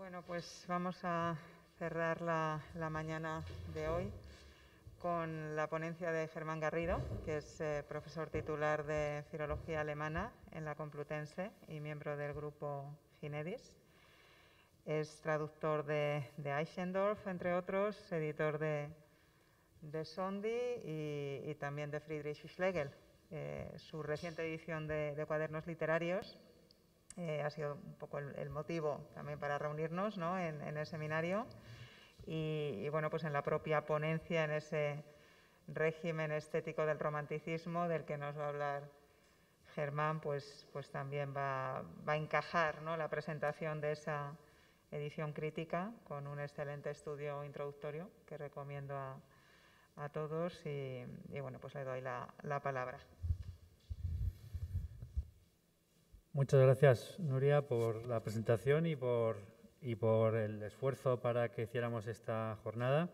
Bueno, pues vamos a cerrar la mañana de hoy con la ponencia de Germán Garrido, que es profesor titular de Filología Alemana en la Complutense y miembro del grupo Ginedis. Es traductor de Eichendorff, entre otros, editor de Sondi y también de Friedrich Schlegel. Su reciente edición de Cuadernos Literarios ha sido un poco el motivo también para reunirnos, ¿no?, en el seminario y bueno, pues en la propia ponencia, en ese régimen estético del romanticismo del que nos va a hablar Germán, pues también va a encajar, ¿no?, la presentación de esa edición crítica con un excelente estudio introductorio que recomiendo a todos y bueno, pues le doy la palabra. Muchas gracias, Nuria, por la presentación y por el esfuerzo para que hiciéramos esta jornada.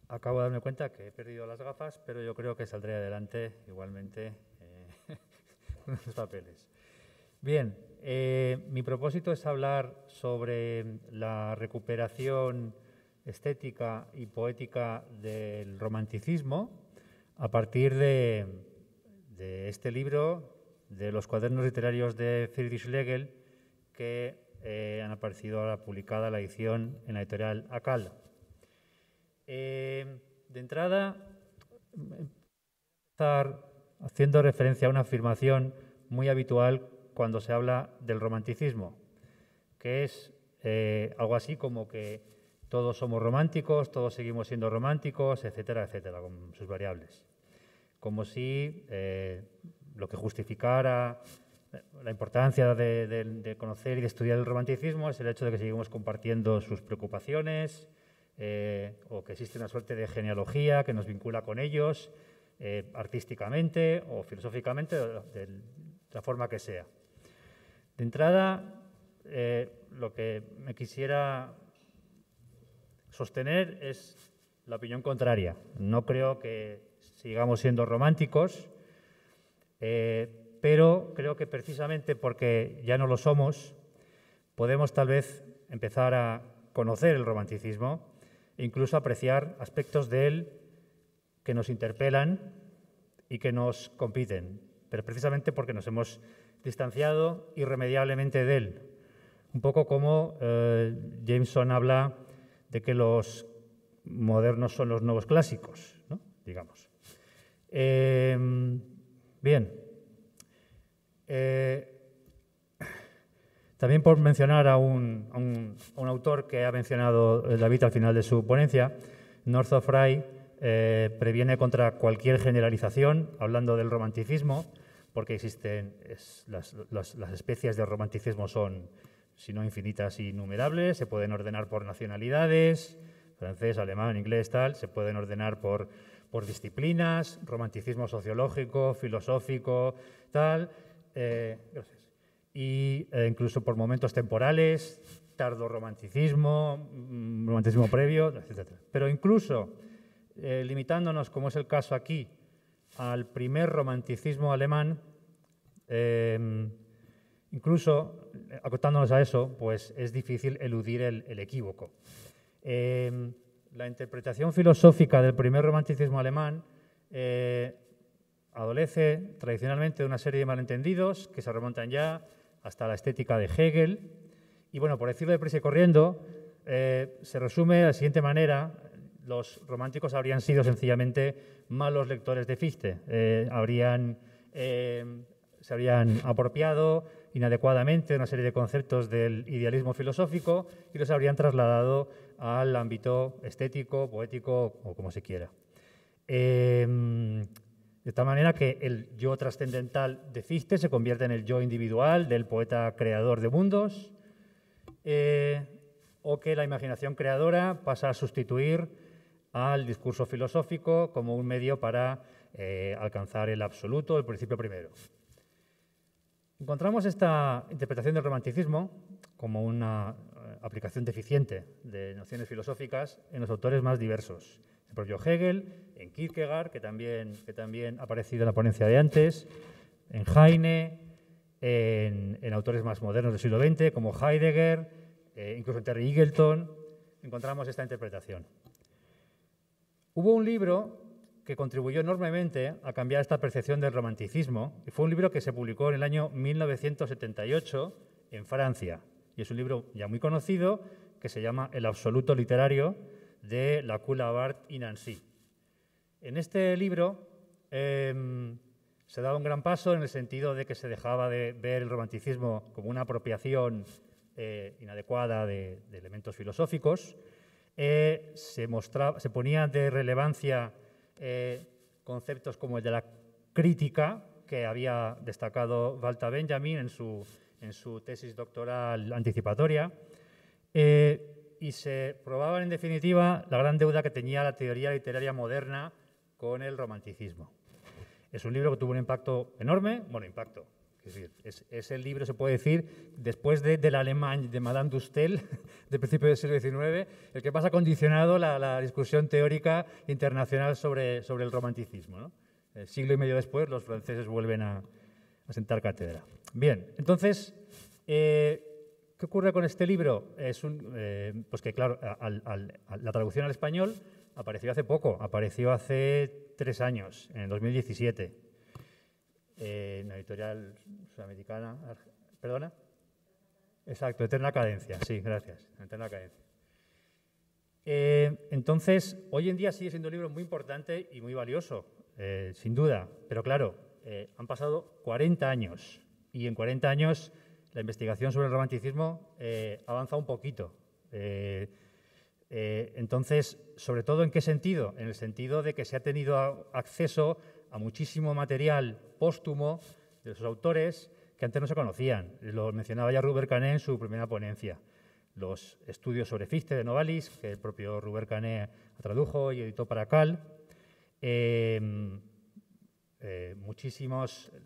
Acabo de darme cuenta que he perdido las gafas, pero yo creo que saldré adelante igualmente con los papeles. Bien, mi propósito es hablar sobre la recuperación estética y poética del romanticismo a partir de este libro, de los cuadernos literarios de Friedrich Schlegel, que han aparecido ahora publicada la edición en la editorial Akal. De entrada, empezar haciendo referencia a una afirmación muy habitual cuando se habla del romanticismo, que es algo así como que todos somos románticos, todos seguimos siendo románticos, etcétera, etcétera, con sus variables. Como si lo que justificara la importancia de conocer y de estudiar el romanticismo es el hecho de que seguimos compartiendo sus preocupaciones o que existe una suerte de genealogía que nos vincula con ellos artísticamente o filosóficamente, de la forma que sea. De entrada, lo que me quisiera sostener es la opinión contraria. No creo que sigamos siendo románticos, pero creo que precisamente porque ya no lo somos, podemos tal vez empezar a conocer el romanticismo e incluso apreciar aspectos de él que nos interpelan y que nos compiten, pero precisamente porque nos hemos distanciado irremediablemente de él. Un poco como Jameson habla de que los modernos son los nuevos clásicos, ¿no?, digamos. Bien. También por mencionar a un autor que ha mencionado David al final de su ponencia, Northrop Frye previene contra cualquier generalización, hablando del romanticismo, porque existen las especies de romanticismo son, si no infinitas, innumerables, se pueden ordenar por nacionalidades, francés, alemán, inglés, tal, se pueden ordenar por disciplinas, romanticismo sociológico, filosófico, tal, gracias. Y incluso por momentos temporales, tardorromanticismo, romanticismo previo, etc. Pero incluso limitándonos, como es el caso aquí, al primer romanticismo alemán, incluso acotándonos a eso, pues es difícil eludir el equívoco. La interpretación filosófica del primer romanticismo alemán adolece tradicionalmente de una serie de malentendidos que se remontan ya hasta la estética de Hegel. Y bueno, por decirlo deprisa y corriendo, se resume de la siguiente manera: los románticos habrían sido sencillamente malos lectores de Fichte, se habrían apropiado inadecuadamente de una serie de conceptos del idealismo filosófico y los habrían trasladado al ámbito estético, poético o como se quiera. De tal manera que el yo trascendental de Fichte se convierte en el yo individual del poeta creador de mundos, o que la imaginación creadora pasa a sustituir al discurso filosófico como un medio para alcanzar el absoluto, el principio primero. Encontramos esta interpretación del romanticismo como una aplicación deficiente de nociones filosóficas en los autores más diversos. El propio Hegel, en Kierkegaard, que también ha aparecido en la ponencia de antes, en Heine, en autores más modernos del siglo XX, como Heidegger, incluso en Terry Eagleton, encontramos esta interpretación. Hubo un libro que contribuyó enormemente a cambiar esta percepción del romanticismo, y fue un libro que se publicó en el año 1978 en Francia, y es un libro ya muy conocido que se llama El absoluto literario, de Lacoue-Labarthe y Nancy. En este libro se daba un gran paso en el sentido de que se dejaba de ver el romanticismo como una apropiación inadecuada de elementos filosóficos. Se ponía de relevancia conceptos como el de la crítica, que había destacado Walter Benjamin en su tesis doctoral anticipatoria, y se probaba, en definitiva, la gran deuda que tenía la teoría literaria moderna con el romanticismo. Es un libro que tuvo un impacto enorme, es decir, es el libro, se puede decir, después del Alemán de Madame d'Ustel, de principios del siglo XIX, el que más ha condicionado la discusión teórica internacional sobre el romanticismo, ¿no? Siglo y medio después, los franceses vuelven a sentar cátedra. Bien, entonces, ¿qué ocurre con este libro? Pues que, claro, la traducción al español apareció hace poco, apareció hace 3 años, en el 2017. En la editorial sudamericana, ¿perdona? Exacto, Eterna Cadencia, sí, gracias, Eterna Cadencia. Entonces, hoy en día sigue siendo un libro muy importante y muy valioso, sin duda, pero claro, han pasado 40 años y en 40 años la investigación sobre el romanticismo ha avanzado un poquito. Entonces, sobre todo, ¿en qué sentido? En el sentido de que se ha tenido acceso a muchísimo material póstumo de sus autores que antes no se conocían. Lo mencionaba ya Robert Canet en su primera ponencia. Los estudios sobre Fichte de Novalis, que el propio Robert Canet tradujo y editó para Cal.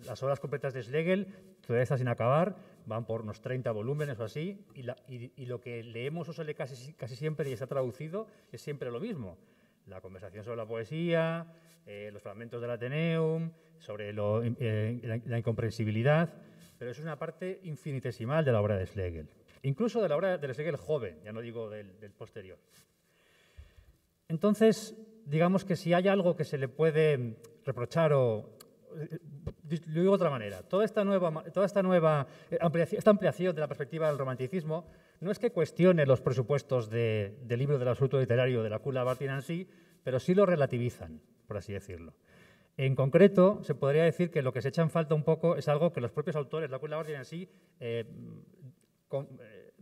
Las obras completas de Schlegel, todavía están sin acabar, van por unos 30 volúmenes o así, y lo que leemos o se lee casi siempre y está traducido es siempre lo mismo. La conversación sobre la poesía, los fragmentos del Ateneum, sobre la incomprensibilidad, pero es una parte infinitesimal de la obra de Schlegel. Incluso de la obra de Schlegel joven, ya no digo del posterior. Entonces, digamos que si hay algo que se le puede reprochar lo digo de otra manera, esta ampliación de la perspectiva del romanticismo no es que cuestione los presupuestos del libro del absoluto literario de Lacoue-Labarthe y Nancy, pero sí lo relativizan, por así decirlo. En concreto, se podría decir que lo que se echa en falta un poco es algo que los propios autores, Lacoue-Labarthe y Nancy,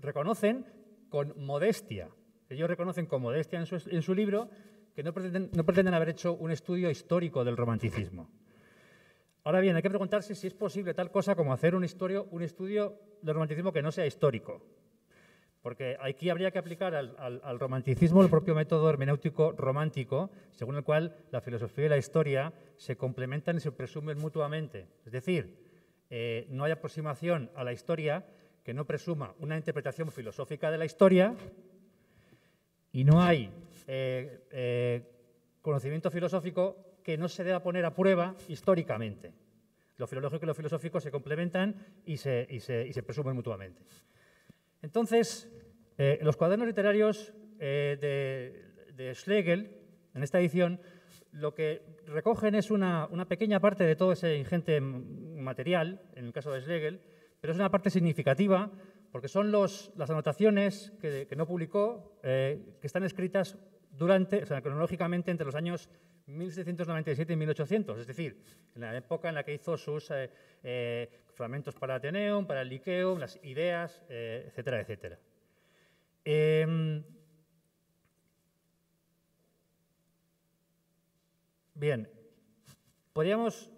reconocen con modestia. Ellos reconocen con modestia en su libro que no pretenden haber hecho un estudio histórico del romanticismo. Ahora bien, hay que preguntarse si es posible tal cosa como hacer un estudio del romanticismo que no sea histórico. Porque aquí habría que aplicar al romanticismo el propio método hermenéutico romántico, según el cual la filosofía y la historia se complementan y se presumen mutuamente. Es decir, no hay aproximación a la historia que no presuma una interpretación filosófica de la historia, y no hay conocimiento filosófico que no se deba poner a prueba históricamente. Lo filológico y lo filosófico se complementan y se presumen mutuamente. Entonces, los cuadernos literarios de Schlegel, en esta edición, lo que recogen es una pequeña parte de todo ese ingente material, en el caso de Schlegel, pero es una parte significativa porque son las anotaciones que no publicó, que están escritas cronológicamente entre los años 1797 y 1800, es decir, en la época en la que hizo sus fragmentos para el Ateneum, para el Lyceum, las ideas, etcétera, etcétera. Bien, podríamos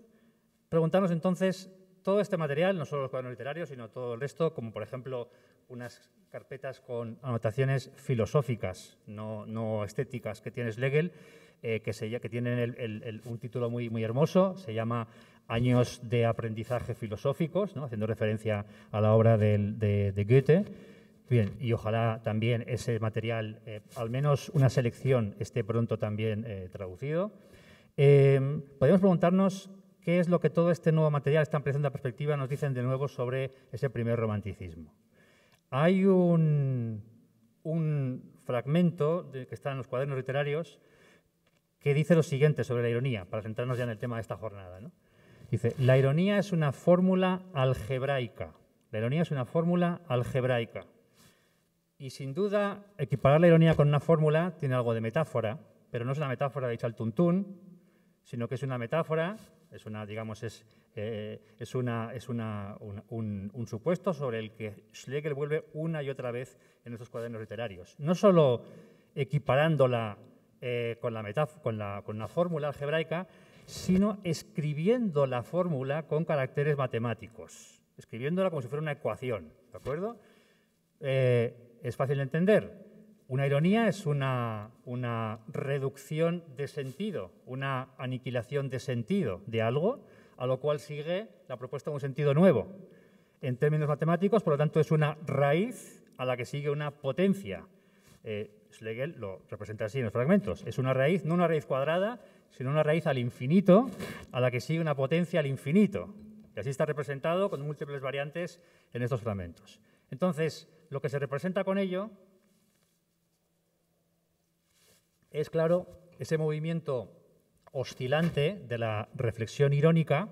preguntarnos entonces, todo este material, no solo los cuadernos literarios, sino todo el resto, como por ejemplo unas carpetas con anotaciones filosóficas, no estéticas, que tiene Schlegel, que tienen un título muy hermoso, se llama Años de aprendizaje filosóficos, ¿no? Haciendo referencia a la obra de Goethe. Bien, y ojalá también ese material, al menos una selección, esté pronto también traducido. Podemos preguntarnos qué es lo que todo este nuevo material, esta ampliación de la perspectiva, nos dicen de nuevo sobre ese primer romanticismo. Hay un un fragmento que está en los cuadernos literarios que dice lo siguiente sobre la ironía, para centrarnos ya en el tema de esta jornada, ¿no? Dice, la ironía es una fórmula algebraica. La ironía es una fórmula algebraica. Y sin duda, equiparar la ironía con una fórmula tiene algo de metáfora, pero no es una metáfora de echar tuntún, sino que es una metáfora, es un supuesto sobre el que Schlegel vuelve una y otra vez en estos cuadernos literarios. No solo equiparándola con la fórmula algebraica, sino escribiendo la fórmula con caracteres matemáticos, escribiéndola como si fuera una ecuación, ¿de acuerdo? Es fácil de entender. Una ironía es una reducción de sentido, una aniquilación de sentido de algo, a lo cual sigue la propuesta de un sentido nuevo. En términos matemáticos, por lo tanto, es una raíz a la que sigue una potencia. Schlegel lo representa así en los fragmentos. Es una raíz, no una raíz cuadrada, sino una raíz al infinito, a la que sigue una potencia al infinito. Y así está representado con múltiples variantes en estos fragmentos. Entonces, lo que se representa con ello es, claro, ese movimiento oscilante de la reflexión irónica,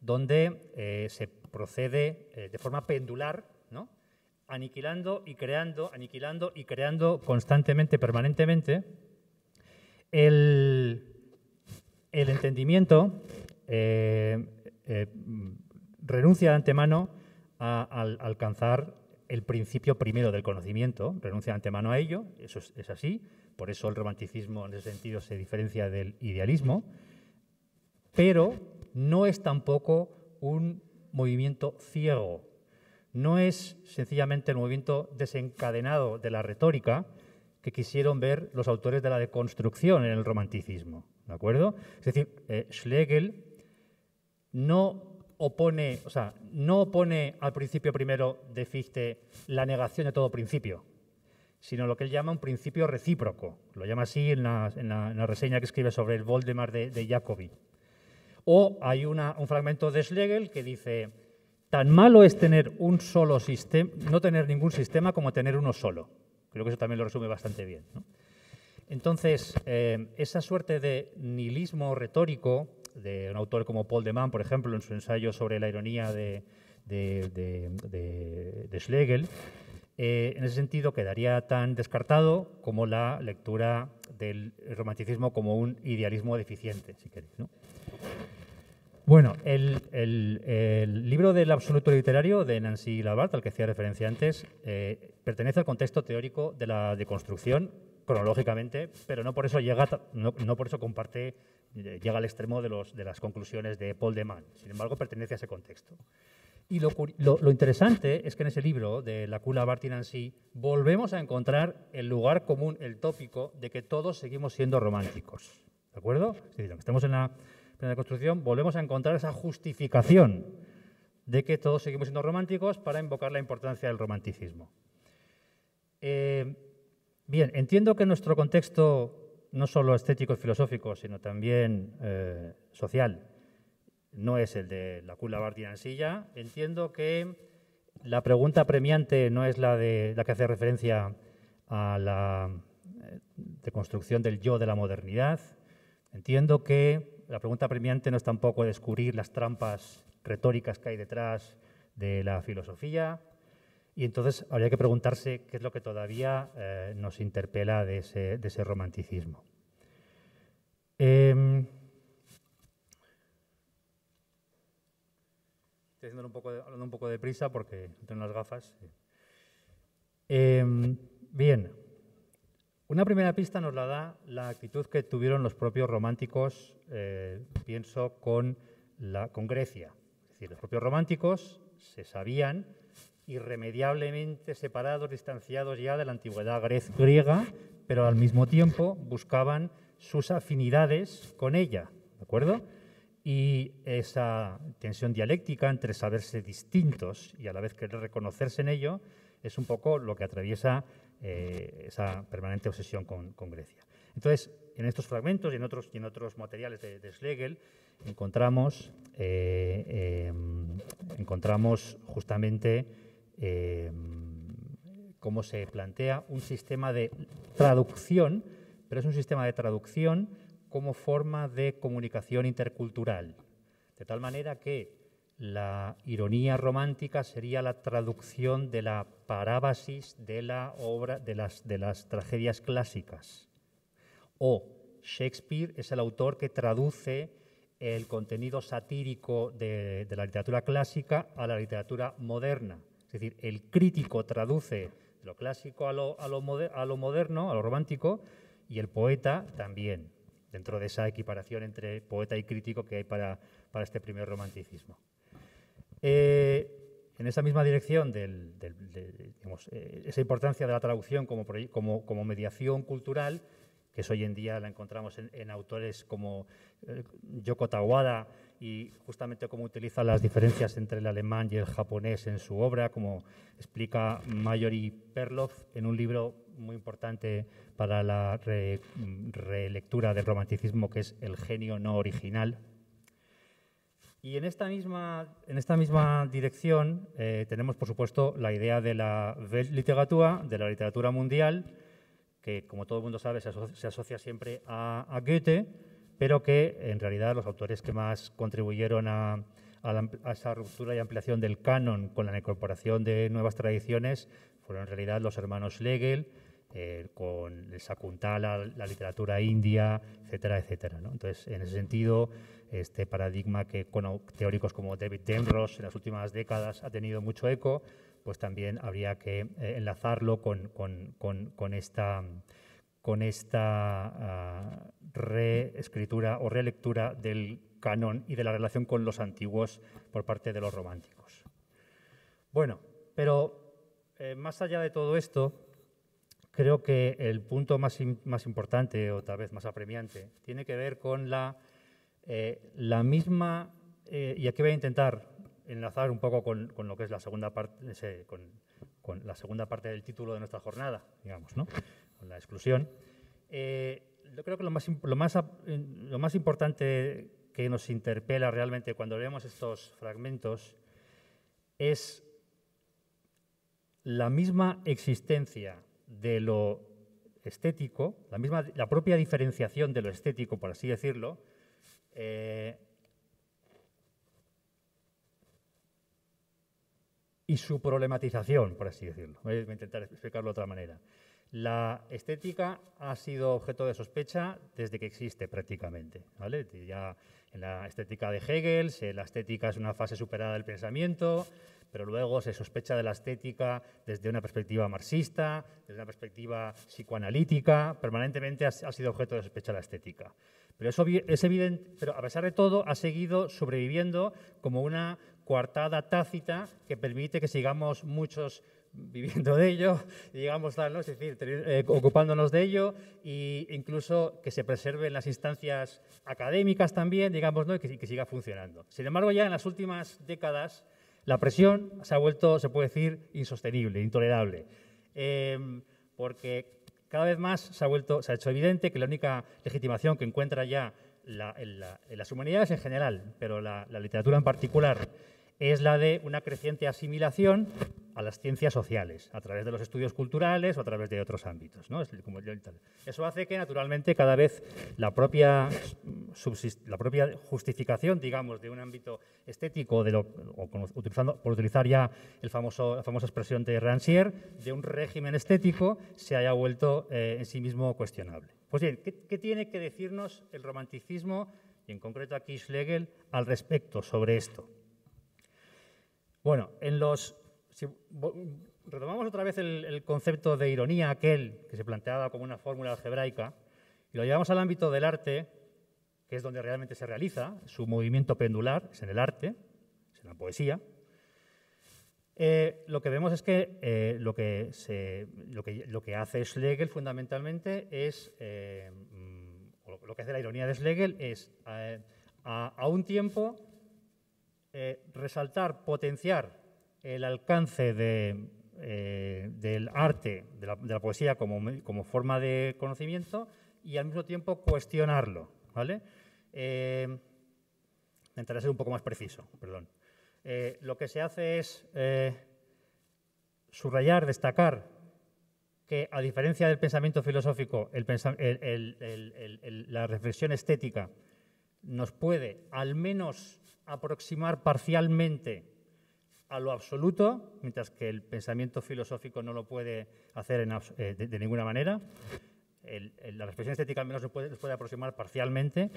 donde se procede de forma pendular, ¿no? aniquilando y creando constantemente, permanentemente. El entendimiento renuncia de antemano a alcanzar el principio primero del conocimiento, renuncia de antemano a ello, eso es así, por eso el romanticismo en ese sentido se diferencia del idealismo, pero no es tampoco un movimiento ciego, no es sencillamente el movimiento desencadenado de la retórica que quisieron ver los autores de la deconstrucción en el romanticismo, ¿de acuerdo? Es decir, Schlegel no opone al principio primero de Fichte la negación de todo principio, sino lo que él llama un principio recíproco. Lo llama así en la reseña que escribe sobre el Voldemar de Jacobi. O hay un fragmento de Schlegel que dice, tan malo es tener un solo sistema, no tener ningún sistema como tener uno solo. Creo que eso también lo resume bastante bien, ¿no? Entonces, esa suerte de nihilismo retórico de un autor como Paul de Man, por ejemplo, en su ensayo sobre la ironía de Schlegel, en ese sentido quedaría tan descartado como la lectura del romanticismo como un idealismo deficiente, si queréis, ¿no? Bueno, el libro del absoluto literario de Nancy Labarthe, al que hacía referencia antes, pertenece al contexto teórico de la deconstrucción, cronológicamente, pero no por eso llega al extremo de las conclusiones de Paul de Man. Sin embargo, pertenece a ese contexto. Y lo interesante es que en ese libro de Labarthe y Nancy volvemos a encontrar el lugar común, el tópico, de que todos seguimos siendo románticos. ¿De acuerdo? Es decir, aunque estemos en la plena construcción, volvemos a encontrar esa justificación de que todos seguimos siendo románticos para invocar la importancia del romanticismo. Bien, entiendo que nuestro contexto, no solo estético y filosófico, sino también social, no es el de Labarthe y Nancy. Entiendo que la pregunta premiante no es la que hace referencia a la deconstrucción del yo de la modernidad. Entiendo que la pregunta premiante no es tampoco descubrir las trampas retóricas que hay detrás de la filosofía. Y entonces habría que preguntarse qué es lo que todavía nos interpela de ese romanticismo. Estoy hablando un poco de prisa porque tengo las gafas. Bien, una primera pista nos la da la actitud que tuvieron los propios románticos, pienso, con Grecia. Es decir, los propios románticos se sabían irremediablemente separados, distanciados ya de la antigüedad griega, pero al mismo tiempo buscaban sus afinidades con ella, ¿de acuerdo? Y esa tensión dialéctica entre saberse distintos y a la vez querer reconocerse en ello es un poco lo que atraviesa esa permanente obsesión con Grecia. Entonces, en estos fragmentos y en otros materiales de Schlegel encontramos justamente cómo se plantea un sistema de traducción, pero es un sistema de traducción como forma de comunicación intercultural, de tal manera que la ironía romántica sería la traducción de la parábasis de la obra de las tragedias clásicas. O Shakespeare es el autor que traduce el contenido satírico de la literatura clásica a la literatura moderna. Es decir, el crítico traduce lo clásico a lo moderno, a lo romántico, y el poeta también, dentro de esa equiparación entre poeta y crítico que hay para este primer romanticismo. En esa misma dirección, esa importancia de la traducción como mediación cultural, que es hoy en día la encontramos en autores como Yoko Tawada, y justamente cómo utiliza las diferencias entre el alemán y el japonés en su obra, como explica Marjorie Perloff en un libro muy importante para la relectura del romanticismo, que es El genio no original. Y en esta misma dirección tenemos, por supuesto, la idea de la Weltliteratur, de la literatura mundial, que, como todo el mundo sabe, se asocia siempre a Goethe, pero que en realidad los autores que más contribuyeron a esa ruptura y ampliación del canon con la incorporación de nuevas tradiciones fueron en realidad los hermanos Schlegel, con el Shakuntala, la literatura india, etcétera, etcétera, ¿no? Entonces, en ese sentido, este paradigma que con teóricos como David Damrosch en las últimas décadas ha tenido mucho eco, pues también habría que enlazarlo con esta reescritura o relectura del canon y de la relación con los antiguos por parte de los románticos. Bueno, pero más allá de todo esto, creo que el punto más importante, o tal vez más apremiante, tiene que ver con la misma, y aquí voy a intentar enlazar un poco con lo que es la segunda parte, con la segunda parte del título de nuestra jornada, digamos, ¿no? Con la exclusión. Yo creo que lo más importante que nos interpela realmente cuando leemos estos fragmentos es la misma existencia de lo estético, la propia diferenciación de lo estético, por así decirlo, y su problematización, por así decirlo. Voy a intentar explicarlo de otra manera. La estética ha sido objeto de sospecha desde que existe prácticamente, ¿vale? Ya en la estética de Hegel, la estética es una fase superada del pensamiento, pero luego se sospecha de la estética desde una perspectiva marxista, desde una perspectiva psicoanalítica. Permanentemente ha sido objeto de sospecha la estética. Pero eso es evidente, pero a pesar de todo ha seguido sobreviviendo como una coartada tácita que permite que sigamos muchos viviendo de ello, digamos tal, ¿no? Es decir, ocupándonos de ello, e incluso que se preserve en las instancias académicas también, digamos, ¿no? Y que siga funcionando. Sin embargo, ya en las últimas décadas la presión se ha vuelto, se puede decir, insostenible, intolerable, porque cada vez más se ha hecho evidente que la única legitimación que encuentra ya en las humanidades en general, pero la literatura en particular, es la de una creciente asimilación a las ciencias sociales, a través de los estudios culturales o a través de otros ámbitos, ¿no? Eso hace que, naturalmente, cada vez la propia justificación, digamos, de un ámbito estético, por utilizar ya la famosa expresión de Rancière, de un régimen estético, se haya vuelto en sí mismo cuestionable. Pues bien, ¿qué tiene que decirnos el romanticismo, y en concreto aquí Schlegel, al respecto sobre esto? Bueno, si retomamos otra vez el concepto de ironía, aquel que se planteaba como una fórmula algebraica, y lo llevamos al ámbito del arte, que es donde realmente se realiza, su movimiento pendular, es en el arte, es en la poesía, lo que vemos es que lo que hace Schlegel fundamentalmente es, lo que hace la ironía de Schlegel es, a un tiempo, resaltar, potenciar el alcance del arte, de la poesía como forma de conocimiento, y al mismo tiempo cuestionarlo, ¿vale? Intentaré ser un poco más preciso, perdón. Lo que se hace es subrayar, destacar que, a diferencia del pensamiento filosófico, la reflexión estética nos puede al menos aproximar parcialmente a lo absoluto, mientras que el pensamiento filosófico no lo puede hacer de ninguna manera. La reflexión estética al menos nos puede aproximar parcialmente,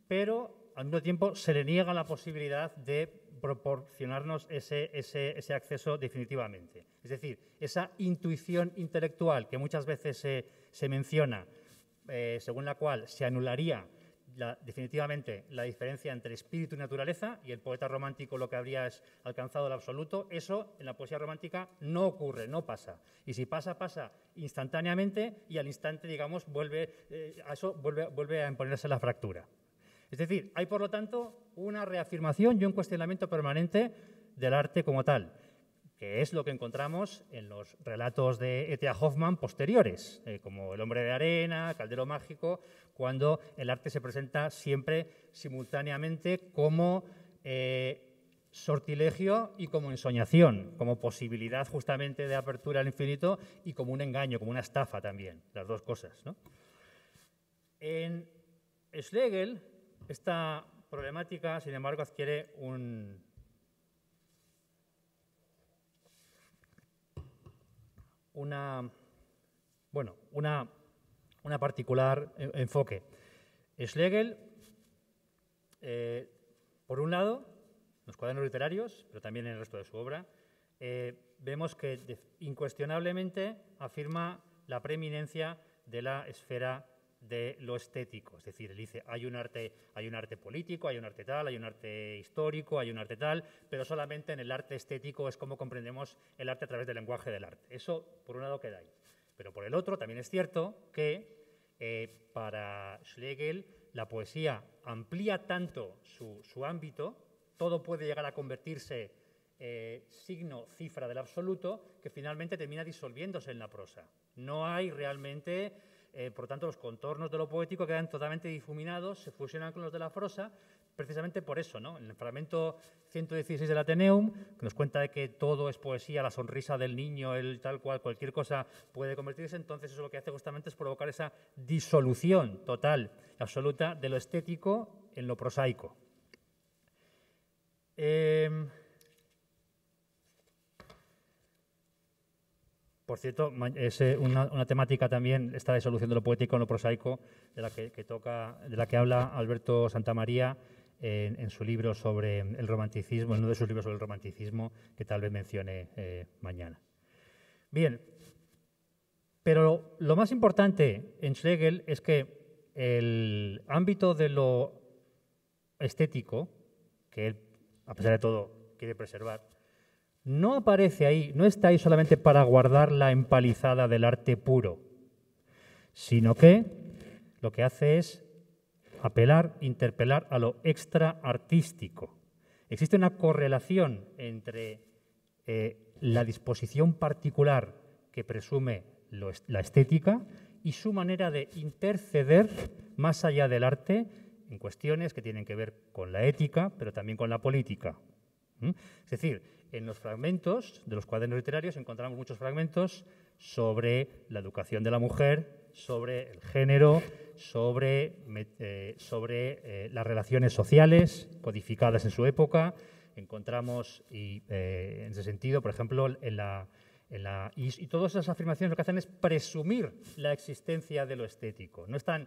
pero al mismo tiempo se le niega la posibilidad de proporcionarnos ese acceso definitivamente. Es decir, esa intuición intelectual que muchas veces se menciona, según la cual se anularía definitivamente la diferencia entre espíritu y naturaleza, y el poeta romántico lo que habría es alcanzado el absoluto, eso en la poesía romántica no ocurre, no pasa. Y si pasa, pasa instantáneamente, y al instante, digamos, vuelve a imponerse la fractura. Es decir, hay, por lo tanto, una reafirmación y un cuestionamiento permanente del arte como tal, que es lo que encontramos en los relatos de E.T.A. Hoffmann posteriores, como El hombre de arena, Caldero mágico, cuando el arte se presenta siempre simultáneamente como sortilegio y como ensoñación, como posibilidad justamente de apertura al infinito y como un engaño, como una estafa también, las dos cosas, ¿no? En Schlegel, esta problemática, sin embargo, adquiere una particular enfoque. Schlegel, por un lado, en los cuadernos literarios, pero también en el resto de su obra, vemos que incuestionablemente afirma la preeminencia de la esfera de lo estético. Es decir, él dice, hay un arte político, hay un arte tal, hay un arte histórico, hay un arte tal, pero solamente en el arte estético es como comprendemos el arte a través del lenguaje del arte. Eso, por un lado, queda ahí. Pero por el otro, también es cierto que para Schlegel la poesía amplía tanto su ámbito, todo puede llegar a convertirse signo, cifra del absoluto, que finalmente termina disolviéndose en la prosa. No hay realmente, por tanto, los contornos de lo poético quedan totalmente difuminados, se fusionan con los de la prosa, precisamente por eso, ¿no? En el fragmento 116 del Ateneum, que nos cuenta de que todo es poesía, la sonrisa del niño, el tal cual, cualquier cosa puede convertirse, entonces eso lo que hace justamente es provocar esa disolución total, absoluta, de lo estético en lo prosaico. Por cierto, es una temática también, esta disolución de lo poético en lo prosaico, de la que habla Alberto Santamaría en su libro sobre el romanticismo, en uno de sus libros sobre el romanticismo, que tal vez mencione mañana. Bien, pero lo más importante en Schlegel es que el ámbito de lo estético, que él, a pesar de todo, quiere preservar, no aparece ahí, no está ahí solamente para guardar la empalizada del arte puro, sino que lo que hace es apelar, interpelar a lo extraartístico. Existe una correlación entre la disposición particular que presume la estética y su manera de interceder más allá del arte en cuestiones que tienen que ver con la ética, pero también con la política. Es decir, en los fragmentos de los cuadernos literarios encontramos muchos fragmentos sobre la educación de la mujer, sobre el género, sobre las relaciones sociales codificadas en su época. Encontramos, en ese sentido, por ejemplo, y todas esas afirmaciones lo que hacen es presumir la existencia de lo estético. No son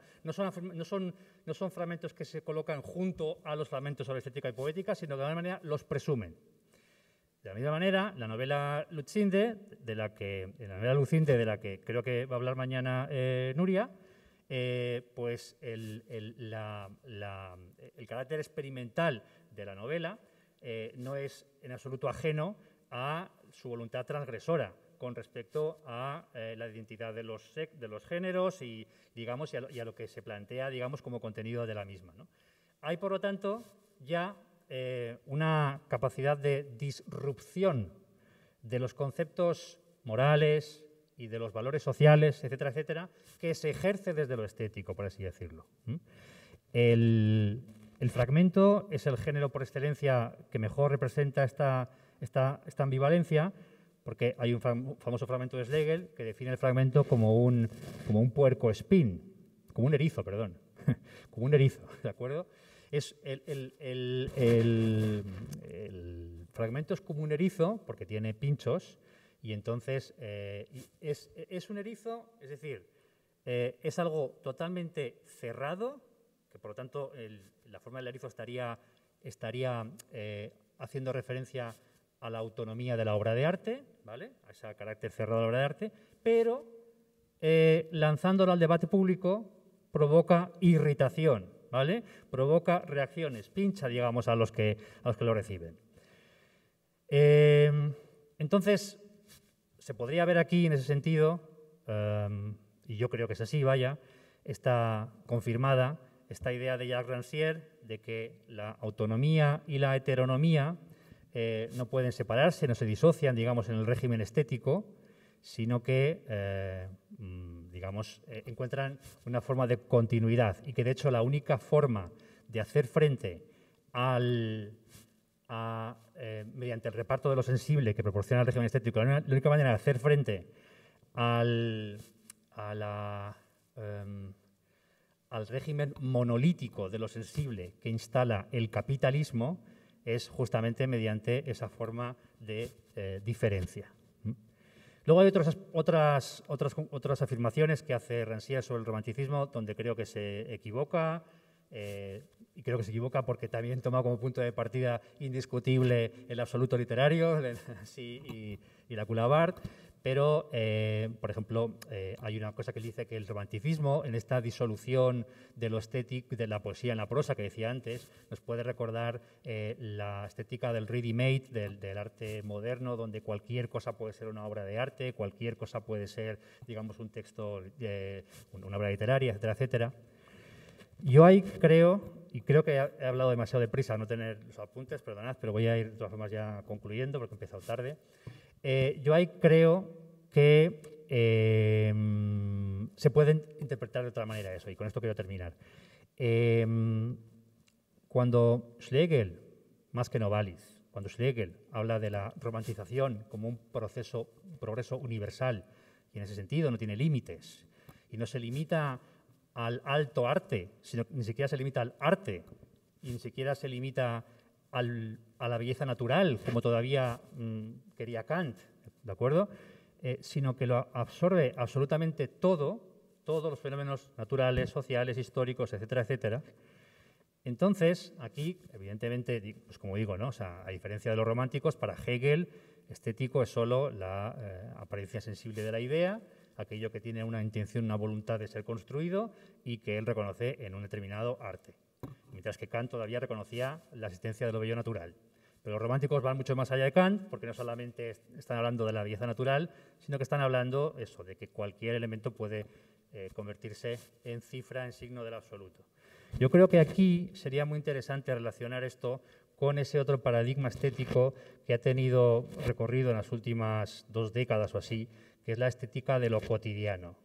fragmentos que se colocan junto a los fragmentos sobre estética y poética, sino que de alguna manera los presumen. De la misma manera, la novela Lucinde, de la que creo que va a hablar mañana Nuria, pues el carácter experimental de la novela no es en absoluto ajeno a su voluntad transgresora con respecto a la identidad de los géneros y a lo que se plantea, digamos, como contenido de la misma, ¿no? Hay, por lo tanto, ya una capacidad de disrupción de los conceptos morales y de los valores sociales, etcétera, etcétera, que se ejerce desde lo estético, por así decirlo. El fragmento es el género por excelencia que mejor representa esta ambivalencia, porque hay un famoso fragmento de Schlegel que define el fragmento como un puercoespín, como un erizo, perdón, como un erizo, ¿de acuerdo? El fragmento es como un erizo porque tiene pinchos y entonces es un erizo, es decir, es algo totalmente cerrado, que por lo tanto la forma del erizo estaría haciendo referencia a la autonomía de la obra de arte, ¿vale? A ese carácter cerrado de la obra de arte, pero lanzándolo al debate público provoca irritación, ¿vale? Provoca reacciones, pincha, digamos, a los que lo reciben. Entonces, se podría ver aquí, en ese sentido, y yo creo que es así, vaya, está confirmada esta idea de Jacques Rancière de que la autonomía y la heteronomía no pueden separarse, no se disocian, digamos, en el régimen estético, sino que, digamos, encuentran una forma de continuidad y que, de hecho, la única forma de hacer frente mediante el reparto de lo sensible que proporciona el régimen estético, la única manera de hacer frente al régimen monolítico de lo sensible que instala el capitalismo es justamente mediante esa forma de diferencia. Luego hay otras afirmaciones que hace Rancière sobre el romanticismo donde creo que se equivoca, y creo que se equivoca porque también toma como punto de partida indiscutible el absoluto literario y la Coulabart, pero, por ejemplo, hay una cosa que él dice que el romanticismo, en esta disolución de lo estético, de la poesía en la prosa que decía antes, nos puede recordar la estética del ready-made, del arte moderno, donde cualquier cosa puede ser una obra de arte, cualquier cosa puede ser, digamos, un texto, una obra literaria, etcétera, etcétera. Yo ahí creo, y creo que he hablado demasiado deprisa, no tener los apuntes, perdonad, pero voy a ir de todas formas ya concluyendo porque he empezado tarde. Yo ahí creo que se puede interpretar de otra manera eso, y con esto quiero terminar. Cuando Schlegel, más que Novalis, cuando Schlegel habla de la romantización como un progreso universal, y en ese sentido no tiene límites, y no se limita al alto arte, sino ni siquiera se limita al arte, y ni siquiera se limita a la belleza natural, como todavía quería Kant, ¿de acuerdo? Sino que lo absorbe absolutamente todos los fenómenos naturales, sociales, históricos, etcétera, etcétera. Entonces, aquí, evidentemente, pues como digo, ¿no? O sea, a diferencia de los románticos, para Hegel, estético es solo la apariencia sensible de la idea, aquello que tiene una intención, una voluntad de ser construido y que él reconoce en un determinado arte. Mientras que Kant todavía reconocía la existencia de lo bello natural. Pero los románticos van mucho más allá de Kant, porque no solamente están hablando de la belleza natural, sino que están hablando eso, de que cualquier elemento puede convertirse en cifra, en signo del absoluto. Yo creo que aquí sería muy interesante relacionar esto con ese otro paradigma estético que ha tenido recorrido en las últimas 2 décadas o así, que es la estética de lo cotidiano.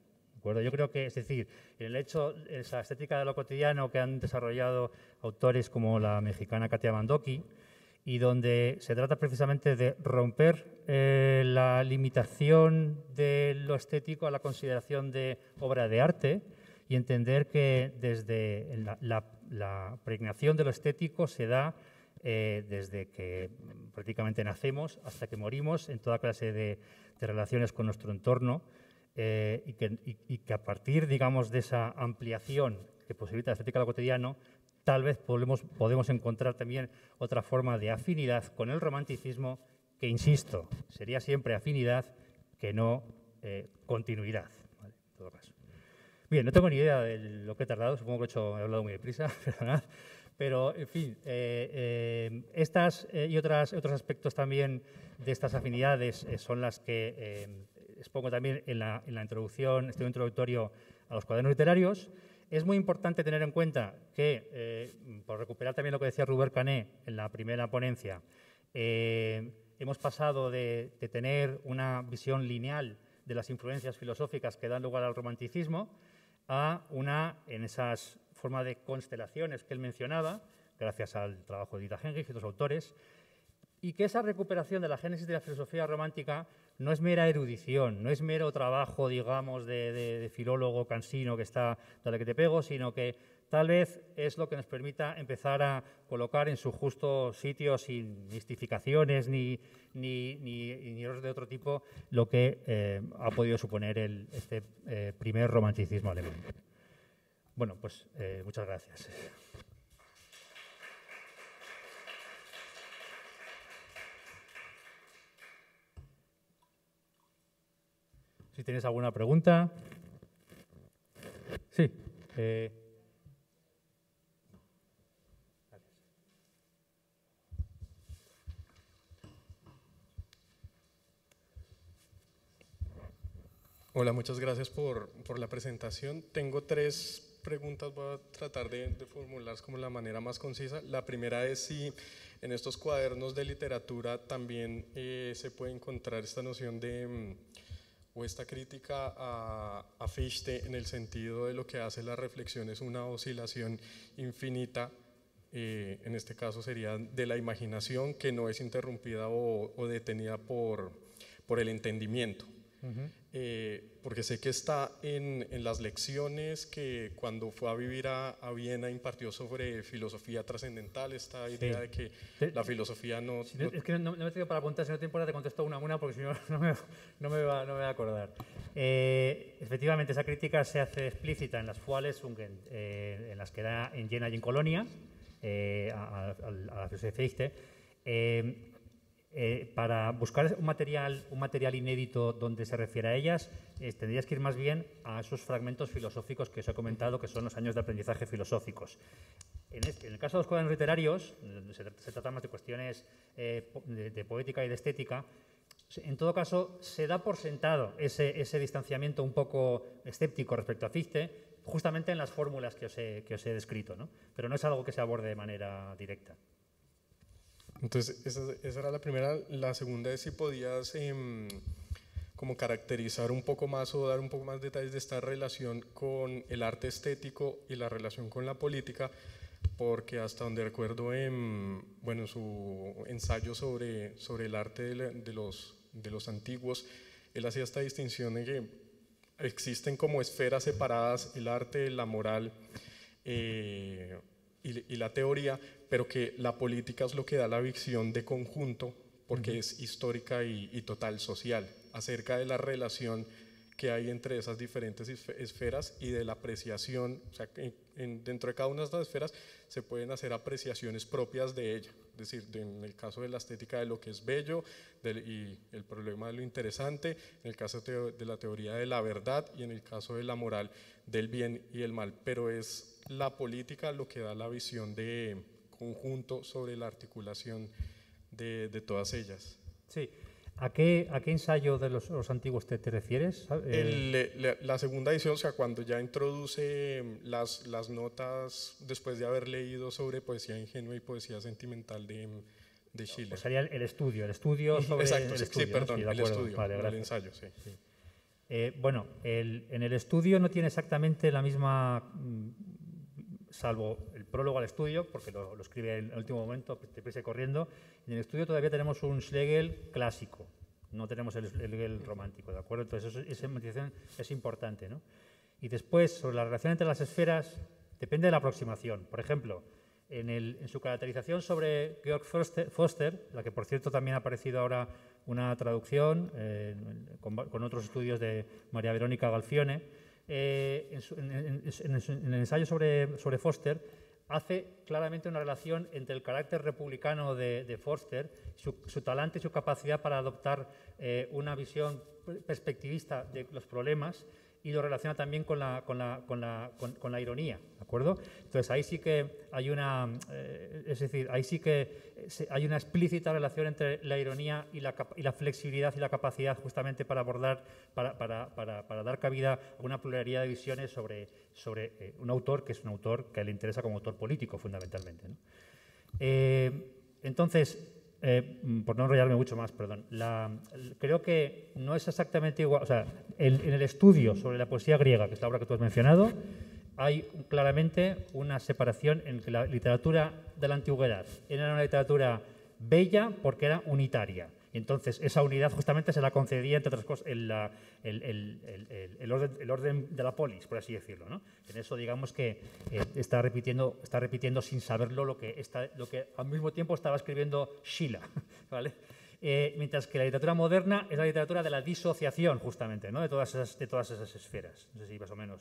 Yo creo que, es decir, esa estética de lo cotidiano que han desarrollado autores como la mexicana Katia Mandoki, y donde se trata precisamente de romper la limitación de lo estético a la consideración de obra de arte y entender que desde la pregnación de lo estético se da desde que prácticamente nacemos hasta que morimos en toda clase de relaciones con nuestro entorno, y que a partir, digamos, de esa ampliación que posibilita la estética de lo cotidiano, tal vez podemos encontrar también otra forma de afinidad con el romanticismo que, insisto, sería siempre afinidad que no continuidad, ¿vale? En todo caso. Bien, no tengo ni idea de lo que he tardado, supongo que he hablado muy deprisa, perdonad, pero, en fin, estas y otros aspectos también de estas afinidades son las que expongo también en la introducción, estudio introductorio a los cuadernos literarios. Es muy importante tener en cuenta que, por recuperar también lo que decía Robert Canet en la primera ponencia, hemos pasado de tener una visión lineal de las influencias filosóficas que dan lugar al romanticismo a en esas formas de constelaciones que él mencionaba, gracias al trabajo de Dita Henrich y otros autores, y que esa recuperación de la génesis de la filosofía romántica no es mera erudición, no es mero trabajo, digamos, de filólogo cansino que está dale que te pego, sino que tal vez es lo que nos permita empezar a colocar en su justo sitio, sin mistificaciones ni errores de otro tipo, lo que ha podido suponer este primer romanticismo alemán. Bueno, pues muchas gracias. Si tienes alguna pregunta. Sí. Hola, muchas gracias por la presentación. Tengo 3 preguntas, voy a tratar de formularlas como la manera más concisa. La primera es si en estos cuadernos de literatura también se puede encontrar esta noción de o esta crítica a Fichte, en el sentido de lo que hace la reflexión es una oscilación infinita, en este caso sería de la imaginación, que no es interrumpida o detenida por el entendimiento. Porque sé que está en las lecciones que cuando fue a vivir a Viena impartió sobre filosofía trascendental, esta idea de que la filosofía no... Es que no me he tenido para apuntar, si no te importa te contesto una a una, porque si no, no me va a acordar. Efectivamente, esa crítica se hace explícita en las Fuales-Ungen, en las que da en Jena y en Colonia, a la filosofía de Fichte. Para buscar un material inédito donde se refiere a ellas, tendrías que ir más bien a esos fragmentos filosóficos que os he comentado, que son los años de aprendizaje filosóficos. En el caso de los cuadernos literarios, se trata más de cuestiones de poética y de estética. En todo caso, se da por sentado ese distanciamiento un poco escéptico respecto a Fichte, justamente en las fórmulas que os he descrito, ¿no? Pero no es algo que se aborde de manera directa. Entonces, esa era la primera. La segunda es si podías como caracterizar un poco más o dar un poco más detalles de esta relación con el arte estético y la relación con la política, porque hasta donde recuerdo en su ensayo sobre el arte de los antiguos, él hacía esta distinción de que existen como esferas separadas, el arte, la moral y la teoría, pero que la política es lo que da la visión de conjunto, porque es histórica y total social, acerca de la relación que hay entre esas diferentes esferas y de la apreciación. O sea, dentro de cada una de estas esferas se pueden hacer apreciaciones propias de ella, es decir, en el caso de la estética de lo que es bello y el problema de lo interesante, en el caso de la teoría de la verdad y en el caso de la moral del bien y el mal, pero es la política lo que da la visión de conjunto sobre la articulación de todas ellas. Sí. ¿A qué ensayo de los antiguos te refieres? La segunda edición, o sea, cuando ya introduce las notas después de haber leído sobre poesía ingenua y poesía sentimental de Schiller. Pues sería el estudio sobre exacto, el estudio. Sí, perdón, ¿no? Sí, el estudio, vale, no el ensayo, sí. Bueno, en el estudio no tiene exactamente la misma, salvo el prólogo al estudio, porque lo escribe en el último momento, te prisa corriendo. En el estudio todavía tenemos un Schlegel clásico, no tenemos el Schlegel romántico, ¿de acuerdo? Entonces esa matización es importante, ¿no? Y después, sobre la relación entre las esferas, depende de la aproximación. Por ejemplo, en su caracterización sobre Georg Foster, la que por cierto también ha aparecido ahora una traducción con otros estudios de María Verónica Galfione, en el ensayo sobre Foster hace claramente una relación entre el carácter republicano de Foster, su talante y su capacidad para adoptar una visión perspectivista de los problemas, y lo relaciona también con la ironía, ¿de acuerdo? Entonces ahí sí que hay hay una explícita relación entre la ironía y la flexibilidad y la capacidad justamente para abordar, para dar cabida a una pluralidad de visiones sobre un autor que es un autor que le interesa como autor político fundamentalmente, ¿no? Entonces, por no enrollarme mucho más, perdón, creo que no es exactamente igual. O sea, en el estudio sobre la poesía griega, que es la obra que tú has mencionado, hay claramente una separación en que la literatura de la antigüedad era una literatura bella porque era unitaria. Y entonces esa unidad justamente se la concedía, entre otras cosas, el orden de la polis, por así decirlo, ¿no? En eso, digamos que está repitiendo sin saberlo lo que al mismo tiempo estaba escribiendo Schiller, ¿vale? Mientras que la literatura moderna es la literatura de la disociación, justamente, ¿no? de todas esas esferas. No sé si más o menos.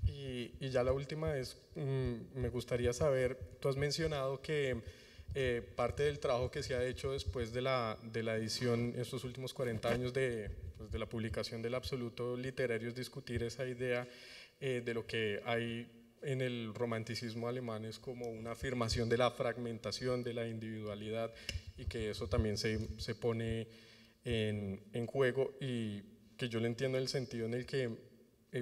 Y ya la última es, me gustaría saber, tú has mencionado que parte del trabajo que se ha hecho después de la edición, estos últimos 40 años de la publicación del Absoluto Literario, es discutir esa idea de lo que hay en el romanticismo alemán es como una afirmación de la fragmentación, de la individualidad, y que eso también se pone en juego, y que yo lo entiendo en el sentido en el que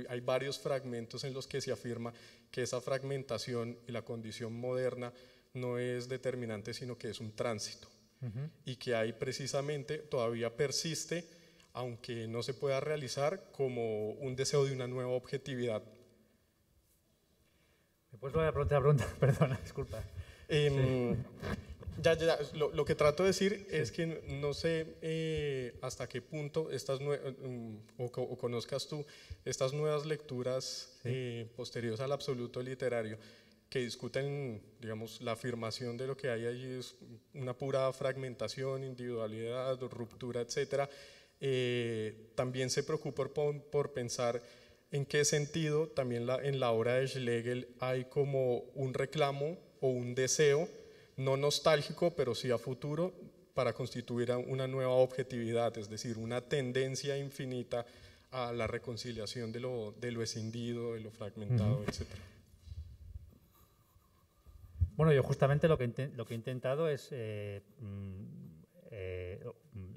hay varios fragmentos en los que se afirma que esa fragmentación y la condición moderna no es determinante, sino que es un tránsito, y que ahí precisamente todavía persiste, aunque no se pueda realizar, como un deseo de una nueva objetividad. ¿Me puedes volver a preguntar la pregunta? Perdona, disculpa. Lo que trato de decir es que no sé hasta qué punto o conozcas tú estas nuevas lecturas posteriores al Absoluto Literario, que discuten, digamos, la afirmación de lo que hay allí es una pura fragmentación, individualidad, ruptura, etcétera. También se preocupa por pensar en qué sentido también en la obra de Schlegel hay como un reclamo o un deseo, no nostálgico, pero sí a futuro, para constituir una nueva objetividad, es decir, una tendencia infinita a la reconciliación de lo escindido, de lo fragmentado, etcétera. Bueno, yo justamente lo que he intentado es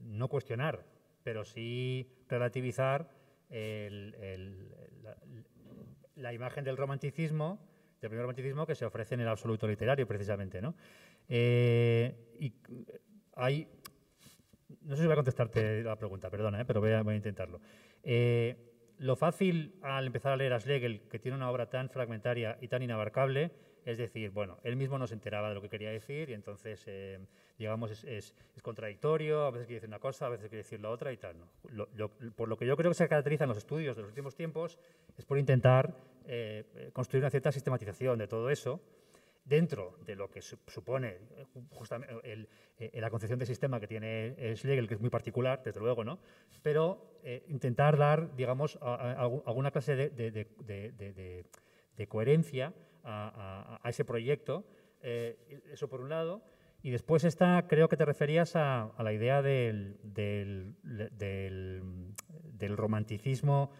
no cuestionar, pero sí relativizar la imagen del romanticismo, del primer romanticismo que se ofrece en el Absoluto Literario, precisamente, ¿no? Y no sé si voy a contestarte la pregunta, perdona, pero voy a intentarlo. Lo fácil al empezar a leer a Schlegel, que tiene una obra tan fragmentaria y tan inabarcable, es decir, bueno, él mismo no se enteraba de lo que quería decir y entonces, digamos, es contradictorio, a veces quiere decir una cosa, a veces quiere decir la otra y tal, ¿no? Por lo que yo creo que se caracterizan los estudios de los últimos tiempos es por intentar construir una cierta sistematización de todo eso dentro de lo que supone justamente la concepción de sistema que tiene Schlegel, que es muy particular, desde luego, ¿no? Pero intentar dar, digamos, alguna clase de coherencia a ese proyecto, eso por un lado, y después creo que te referías a la idea del romanticismo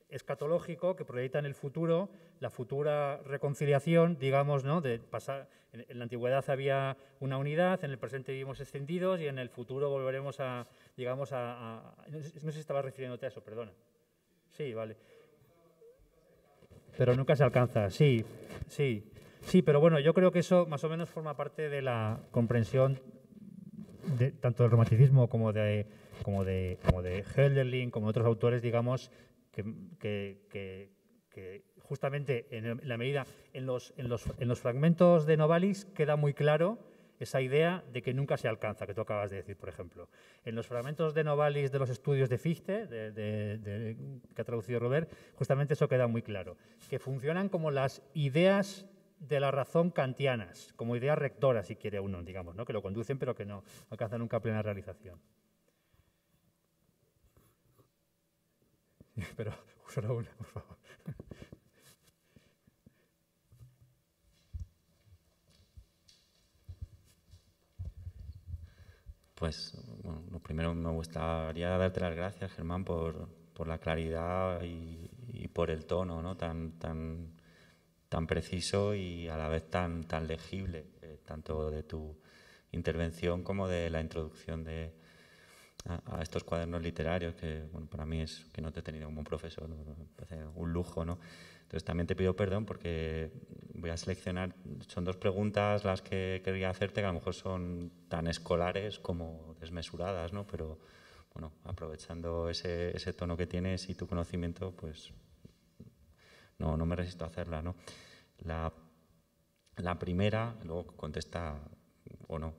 escatológico que proyecta en el futuro la futura reconciliación, digamos, ¿no? De pasar, en la antigüedad había una unidad, en el presente vivimos extendidos y en el futuro volveremos a, digamos, no sé si estabas refiriéndote a eso, perdona. Sí, vale. Pero nunca se alcanza, sí, pero bueno, yo creo que eso más o menos forma parte de la comprensión tanto del romanticismo como de Hölderlin, como de otros autores, digamos, que justamente en la medida, en los fragmentos de Novalis queda muy claro esa idea de que nunca se alcanza, que tú acabas de decir, por ejemplo. En los fragmentos de Novalis de los estudios de Fichte, que ha traducido Robert, justamente eso queda muy claro, que funcionan como las ideas de la razón kantianas, como ideas rectoras, si quiere uno, digamos, ¿no? Que lo conducen pero que no alcanzan nunca plena realización. Pero solo una, por favor. Pues, bueno, lo primero me gustaría darte las gracias, Germán, por la claridad y por el tono, ¿no? tan preciso y a la vez tan legible, tanto de tu intervención como de la introducción a estos cuadernos literarios, que bueno, para mí es que no te he tenido como un profesor, me parece un lujo, ¿no? Entonces también te pido perdón porque voy a seleccionar, son dos preguntas las que quería hacerte, que a lo mejor son tan escolares como desmesuradas, ¿no? Pero bueno, aprovechando ese tono que tienes y tu conocimiento, pues no me resisto a hacerla, ¿no? La primera, luego contesta o no.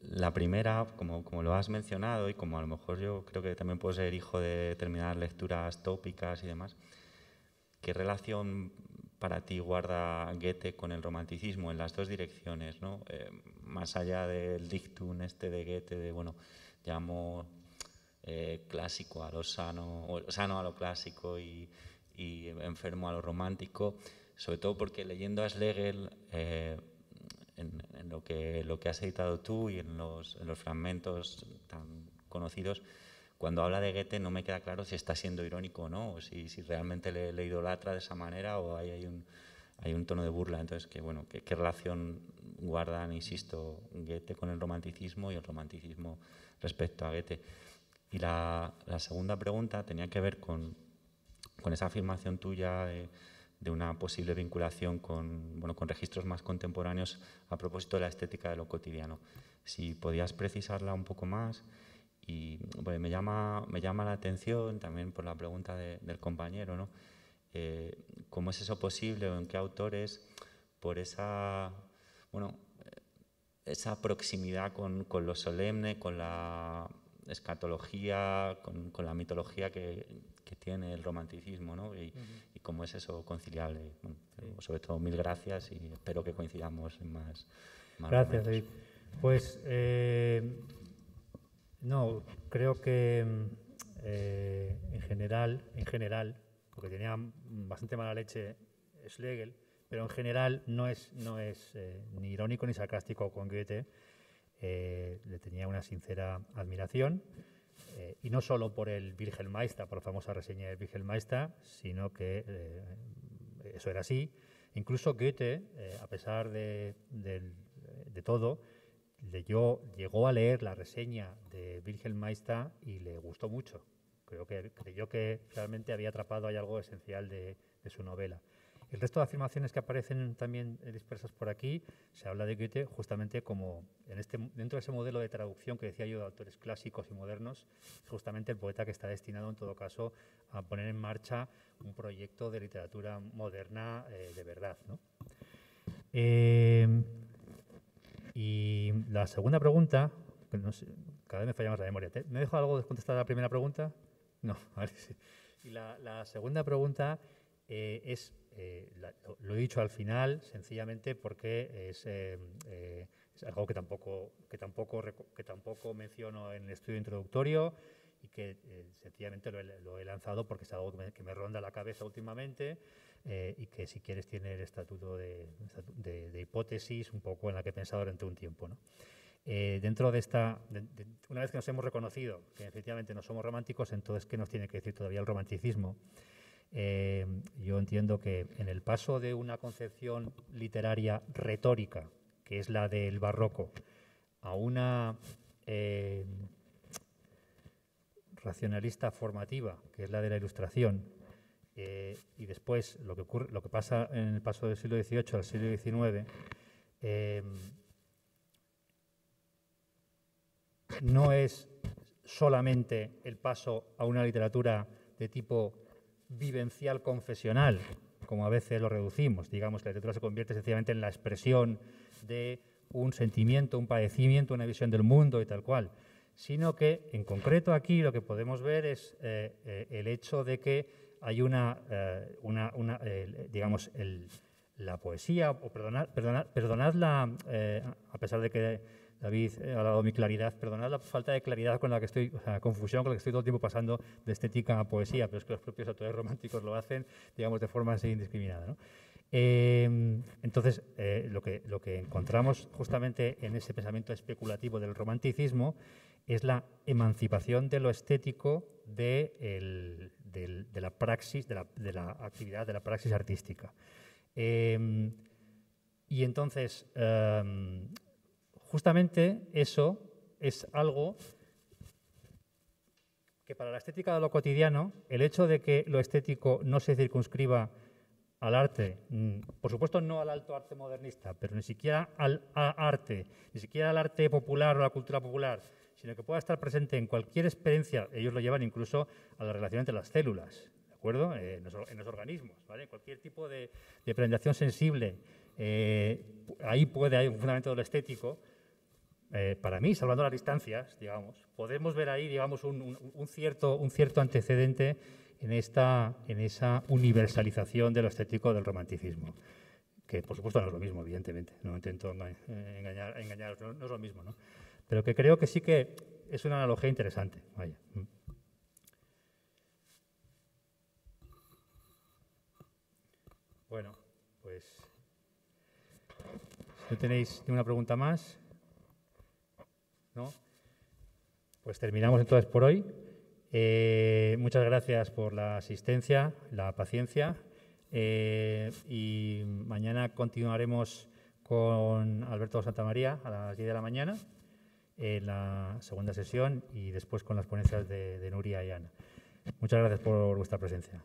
La primera, como lo has mencionado y como a lo mejor yo creo que también puedo ser hijo de determinadas lecturas tópicas y demás, ¿qué relación para ti guarda Goethe con el romanticismo en las dos direcciones, ¿no? Más allá del dictum este de Goethe de, bueno, llamo clásico a lo sano, o sano a lo clásico y enfermo a lo romántico, sobre todo porque leyendo a Schlegel, en lo que has editado tú y en los fragmentos tan conocidos, cuando habla de Goethe no me queda claro si está siendo irónico o no, o si realmente le idolatra de esa manera o hay un tono de burla. Entonces, ¿qué relación guardan, insisto, Goethe con el romanticismo y el romanticismo respecto a Goethe? Y la segunda pregunta tenía que ver con esa afirmación tuya de una posible vinculación con registros más contemporáneos a propósito de la estética de lo cotidiano. Si podías precisarla un poco más. Y pues, me llama la atención también por la pregunta del compañero, ¿no? ¿Cómo es eso posible o en qué autores, por esa proximidad con lo solemne, con la escatología, con la mitología que tiene el romanticismo, ¿no? Y cómo es eso conciliable. Bueno, sobre todo, mil gracias y espero que coincidamos en más Gracias, momentos. David. Pues no, creo que en general, porque tenía bastante mala leche Schlegel, pero en general no es ni irónico ni sarcástico con Goethe. Le tenía una sincera admiración, y no solo por el Wilhelm-Meister, por la famosa reseña del Wilhelm-Meister, sino que eso era así. Incluso Goethe, a pesar de todo, llegó a leer la reseña de Wilhelm-Meister y le gustó mucho. Creyó que realmente había atrapado ahí algo esencial de su novela. El resto de afirmaciones que aparecen también dispersas por aquí, se habla de Goethe justamente como dentro de ese modelo de traducción que decía yo de autores clásicos y modernos, justamente el poeta que está destinado en todo caso a poner en marcha un proyecto de literatura moderna de verdad, ¿no? Y la segunda pregunta, que no sé, cada vez me falla más la memoria. ¿Me dejo algo de contestar a la primera pregunta? No, vale, sí. Y la segunda pregunta lo he dicho al final, sencillamente porque es algo que tampoco menciono en el estudio introductorio y que sencillamente lo he lanzado porque es algo que me ronda la cabeza últimamente. Y que si quieres tiene el estatuto de hipótesis un poco en la que he pensado durante un tiempo, ¿no? Dentro de una vez que nos hemos reconocido que efectivamente no somos románticos, entonces ¿qué nos tiene que decir todavía el romanticismo? Yo entiendo que en el paso de una concepción literaria retórica, que es la del barroco, a una racionalista formativa, que es la de la Ilustración, y después lo que pasa en el paso del siglo XVIII al siglo XIX, no es solamente el paso a una literatura de tipo vivencial confesional, como a veces lo reducimos. Digamos que la literatura se convierte sencillamente en la expresión de un sentimiento, un padecimiento, una visión del mundo y tal cual, sino que en concreto aquí lo que podemos ver es el hecho de que hay la poesía, o perdonad a pesar de que David ha dado mi claridad, perdonad la falta de claridad con la que estoy, confusión con la que estoy todo el tiempo pasando de estética a poesía, pero es que los propios autores románticos lo hacen, digamos, de forma así indiscriminada, ¿no? Entonces, lo que encontramos justamente en ese pensamiento especulativo del romanticismo es la emancipación de lo estético de la praxis, de la actividad, de la praxis artística. Y entonces, justamente eso es algo que para la estética de lo cotidiano, el hecho de que lo estético no se circunscriba al arte, por supuesto no al alto arte modernista, pero ni siquiera al arte, ni siquiera al arte popular o a la cultura popular, sino que pueda estar presente en cualquier experiencia. Ellos lo llevan incluso a la relación entre las células, ¿de acuerdo? En los organismos, ¿vale? Cualquier tipo de presentación sensible, ahí puede haber un fundamento de lo estético. Para mí, salvando las distancias, digamos, podemos ver ahí, digamos, un cierto antecedente en esa universalización de lo estético del romanticismo, que por supuesto no es lo mismo, evidentemente, no intento engañaros, no es lo mismo, ¿no? Pero que creo que sí que es una analogía interesante. Vaya. Bueno, pues si no tenéis ninguna pregunta más, ¿no? Pues terminamos entonces por hoy. Muchas gracias por la asistencia, la paciencia, y mañana continuaremos con Alberto Santamaría a las 10 de la mañana en la segunda sesión y después con las ponencias de Nuria y Ana. Muchas gracias por vuestra presencia.